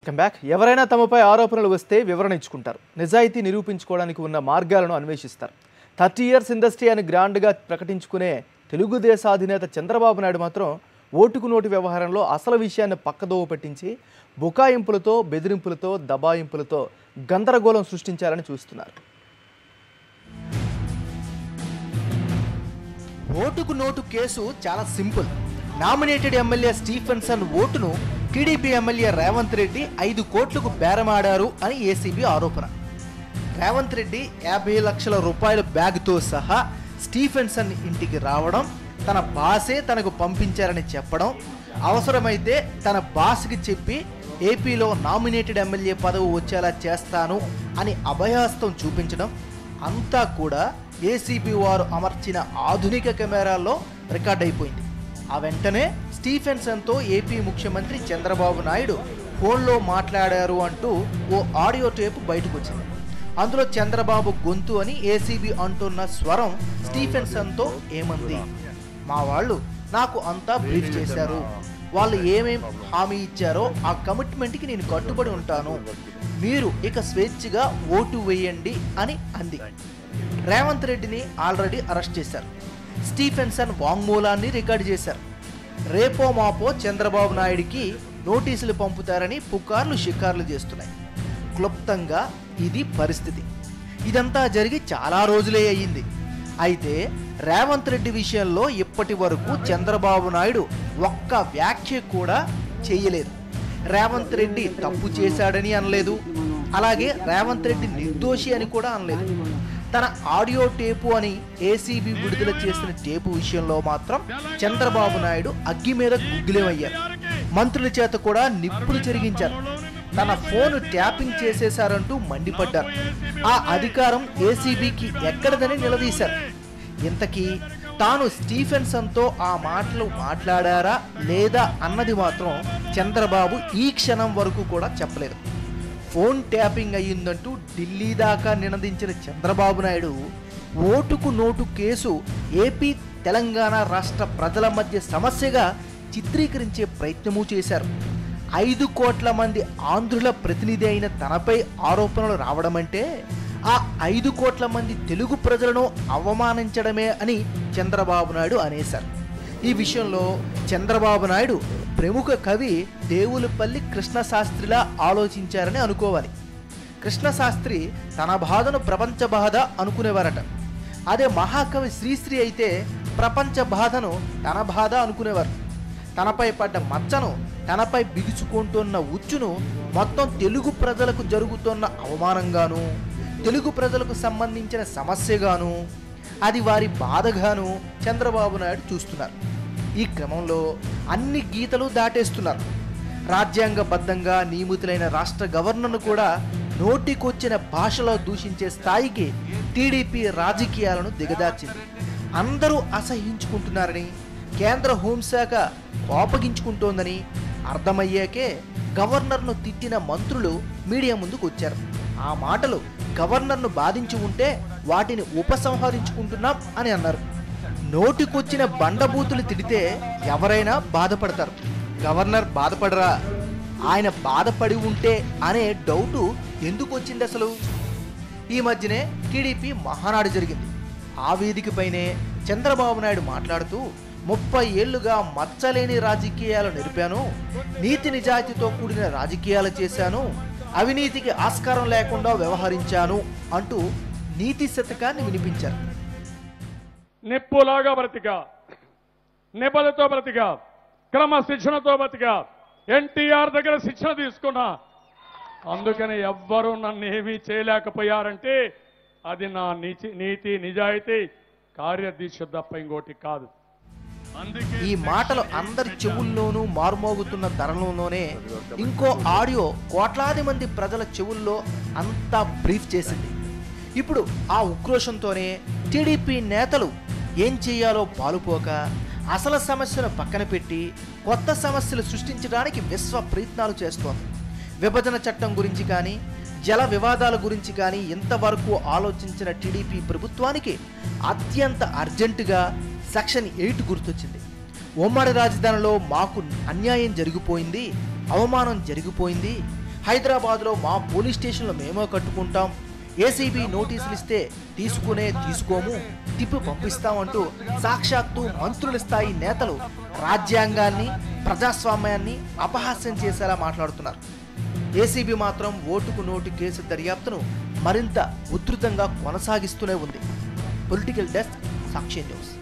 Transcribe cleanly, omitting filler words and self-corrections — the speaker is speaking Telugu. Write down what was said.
Welcome back. ఎవరైనా తమపై ఆరోపణలు వస్తే వివరణ ఇచ్చుకుంటారు. నిజాయితీ నిరూపించుకోవడానికి ఉన్న మార్గాలను అన్వేషిస్తారు. 30 years ఇండస్ట్రీ అని గ్రాండ్గా ప్రకటించుకునే తెలుగుదేశం అధినేత చంద్రబాబు నాయుడు మాత్రం ఓటుకు నోటు వ్యవహారంలో అసలు విషయాన్ని పక్కదోవ పట్టించి బుకాయింపులతో, బెదిరింపులతో, దబాయింపులతో గందరగోళం సృష్టించాలని చూస్తున్నారు. ఓటుకు నోటు కేసు చాలా సింపుల్. నామినేటెడ్ ఎమ్మెల్యే స్టీఫెన్సన్ ఓటును టీడీపీ ఎమ్మెల్యే రేవంత్ రెడ్డి 5 కోట్లకు బేరమాడారు అని ఏసీబీ ఆరోపణ. రేవంత్ రెడ్డి 50 లక్షల రూపాయల బ్యాగ్తో సహా స్టీఫెన్సన్ ఇంటికి రావడం, తన బాసే తనకు పంపించారని చెప్పడం, అవసరమైతే తన బాస్కి చెప్పి ఏపీలో నామినేటెడ్ ఎమ్మెల్యే పదవి వచ్చేలా చేస్తాను అని అభయహస్తం చూపించడం అంతా కూడా ఏసీబీ వారు అమర్చిన ఆధునిక కెమెరాల్లో రికార్డ్ అయిపోయింది. ఆ వెంటనే స్టీఫెన్సన్తో ఏపీ ముఖ్యమంత్రి చంద్రబాబు నాయుడు ఫోన్లో మాట్లాడారు అంటూ ఓ ఆడియో టేపు బయటకు వచ్చింది. అందులో చంద్రబాబు గొంతు అని ఏసీబీ అంటున్న స్వరం స్టీఫెన్సన్తో ఏమంది, మా వాళ్ళు నాకు అంతా బ్రీఫ్ చేశారు, వాళ్ళు ఏమేం హామీ ఇచ్చారో ఆ కమిట్మెంట్కి నేను కట్టుబడి ఉంటాను, మీరు ఇక స్వేచ్ఛగా ఓటు వేయండి అని అంది. రేవంత్ రెడ్డిని ఆల్రెడీ అరెస్ట్ చేశారు. స్టీఫెన్సన్ వాంగ్మూలాన్ని రికార్డు చేశారు. రేపో మాపో చంద్రబాబు నాయుడికి నోటీసులు పంపుతారని పుకార్లు షికార్లు చేస్తున్నాయి. క్లుప్తంగా ఇది పరిస్థితి. ఇదంతా జరిగి చాలా రోజులే అయ్యింది. అయితే రేవంత్ రెడ్డి విషయంలో ఇప్పటి వరకు చంద్రబాబు నాయుడు ఒక్క వ్యాఖ్య కూడా చేయలేదు. రేవంత్ రెడ్డి తప్పు చేశాడని అనలేదు, అలాగే రేవంత్ రెడ్డి నిర్దోషి అని కూడా అనలేదు. తన ఆడియో టేపు అని ఏసీబీ విడుదల చేసిన టేపు విషయంలో మాత్రం చంద్రబాబు నాయుడు అగ్గి మీద గుగ్గిలేమయ్యారు. మంత్రుల చేత కూడా నిప్పులు చెరిగించారు. తన ఫోన్ ట్యాపింగ్ చేసేశారంటూ మండిపడ్డారు. ఆ అధికారం ఏసీబీకి ఎక్కడదని నిలదీశారు. ఇంతకీ తాను స్టీఫెన్సన్తో ఆ మాటలు మాట్లాడారా లేదా అన్నది మాత్రం చంద్రబాబు ఈ క్షణం వరకు కూడా చెప్పలేదు. ఫోన్ ట్యాపింగ్ అయ్యిందంటూ ఢిల్లీ దాకా నినదించిన చంద్రబాబు నాయుడు ఓటుకు నోటు కేసు ఏపీ, తెలంగాణ రాష్ట్ర ప్రజల మధ్య సమస్యగా చిత్రీకరించే ప్రయత్నమూ చేశారు. 5 కోట్ల మంది ఆంధ్రుల ప్రతినిధి అయిన తనపై ఆరోపణలు రావడమంటే ఆ 5 కోట్ల మంది తెలుగు ప్రజలను అవమానించడమే అని చంద్రబాబు నాయుడు అనేశారు. ఈ విషయంలో చంద్రబాబు నాయుడు ప్రముఖ కవి దేవులపల్లి కృష్ణశాస్త్రిలా ఆలోచించారని అనుకోవాలి. కృష్ణశాస్త్రి తన బాధను ప్రపంచ బాధ అనుకునేవారట. అదే మహాకవి శ్రీశ్రీ అయితే ప్రపంచ బాధను తన బాధ అనుకునేవారు. తనపై పడ్డ మచ్చను, తనపై బిగుచుకుంటున్న ఉచ్చును మొత్తం తెలుగు ప్రజలకు జరుగుతున్న అవమానంగాను, తెలుగు ప్రజలకు సంబంధించిన సమస్యగాను, అది వారి బాధగాను చంద్రబాబు నాయుడు చూస్తున్నారు. ఈ క్రమంలో అన్ని గీతలు దాటేస్తున్నారు. రాజ్యాంగబద్ధంగా నియమితులైన రాష్ట్ర గవర్నర్ను కూడా నోటికొచ్చిన భాషలో దూషించే స్థాయికి టీడీపీ రాజకీయాలను దిగదార్చింది. అందరూ అసహించుకుంటున్నారని, కేంద్ర హోంశాఖ కోపగించుకుంటోందని అర్థమయ్యాకే గవర్నర్ను తిట్టిన మంత్రులు మీడియా ముందుకు వచ్చారు. ఆ మాటలు గవర్నర్ను బాధించి ఉంటే వాటిని ఉపసంహరించుకుంటున్నాం అని అన్నారు. నోటికొచ్చిన బండబూతులు తిడితే ఎవరైనా బాధపడతారు, గవర్నర్ బాధపడరా? ఆయన బాధపడి ఉంటే అనే డౌటు ఎందుకు వచ్చింది అసలు? ఈ మధ్యనే టీడీపీ మహానాడు జరిగింది. ఆ వేదికపైనే చంద్రబాబు నాయుడు మాట్లాడుతూ 30 ఏళ్లుగా మచ్చలేని రాజకీయాలు నడిపాను, నీతి నిజాయితీతో కూడిన రాజకీయాలు చేశాను, అవినీతికి ఆస్కారం లేకుండా వ్యవహరించాను అంటూ నీతి శతకాన్ని వినిపించారు. నిప్పులాగా బ్రతికా, నిబలతో బ్రతికా, క్రమశిక్షణతో బ్రతికా, ఎన్టీఆర్ దగ్గర శిక్షణ తీసుకున్నా. అందుకని ఎవ్వరూ నన్ను ఏమీ చేయలేకపోయారంటే అది నా నీతి నిజాయితీ కార్యదీక్ష తప్ప ఇంకోటి కాదు. ఈ మాటలు అందరి చెవుల్లోనూ మారుమోగుతున్న తరుణంలోనే ఇంకో ఆడియో కోట్లాది మంది ప్రజల చెవుల్లో అంతా బ్రీఫ్ చేసింది. ఇప్పుడు ఆ ఉక్రోషంతోనే టీడీపీ నేతలు ఏం చేయాలో పాలుపోక అసలు సమస్యను పక్కన పెట్టి కొత్త సమస్యలు సృష్టించడానికి విశ్వ ప్రయత్నాలు చేస్తోంది. విభజన చట్టం గురించి కానీ, జల వివాదాల గురించి కానీ ఇంతవరకు ఆలోచించిన టీడీపీ ప్రభుత్వానికి అత్యంత అర్జెంటుగా సెక్షన్ 8 గుర్తొచ్చింది. ఉమ్మడి రాజధానిలో మాకు అన్యాయం జరిగిపోయింది, అవమానం జరిగిపోయింది, హైదరాబాద్లో మా పోలీస్ స్టేషన్లో మేమో కట్టుకుంటాం, ఏసీబీ నోటీసులు ఇస్తే తీసుకోము, తిప్పి పంపిస్తామంటూ సాక్షాత్తు మంత్రుల స్థాయి నేతలు రాజ్యాంగాన్ని, ప్రజాస్వామ్యాన్ని అపహాస్యం చేసేలా మాట్లాడుతున్నారు. ఏసీబీ మాత్రం ఓటుకు నోటు కేసు దర్యాప్తును మరింత ఉధృతంగా కొనసాగిస్తూనే ఉంది. పొలిటికల్ డెస్క్, సాక్షి న్యూస్.